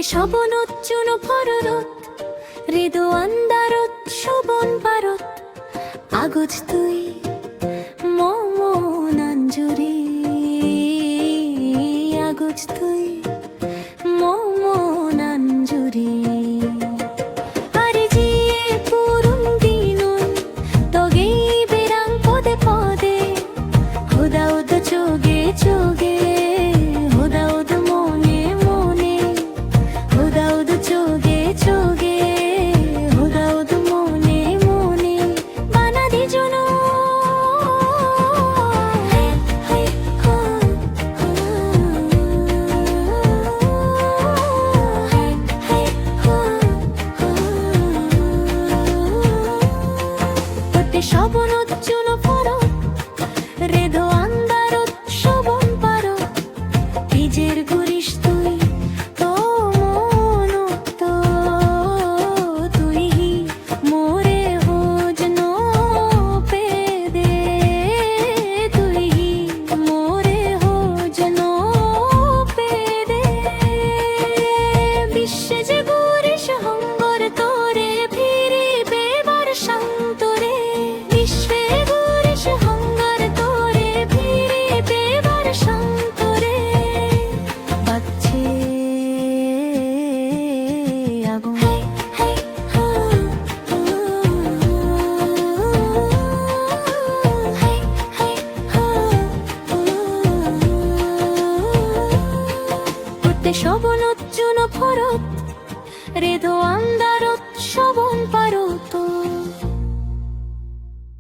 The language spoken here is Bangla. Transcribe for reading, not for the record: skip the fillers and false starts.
শবনত চুন ফররত হৃদু আন্দারত শোভন পারত আগজ তুই মমন আঞ্জুরি আগজ তুই মমন আঞ্জুরি আরে জিয়ে পুরুম দিনুন তগেই বেরাং পদে পদে হুদাউদ চোগে চোগে হুদাউদ মনে মনে হুদাউদ চোগে চোগে হুদাউদ মনে মনে বানাদি জনো শবনত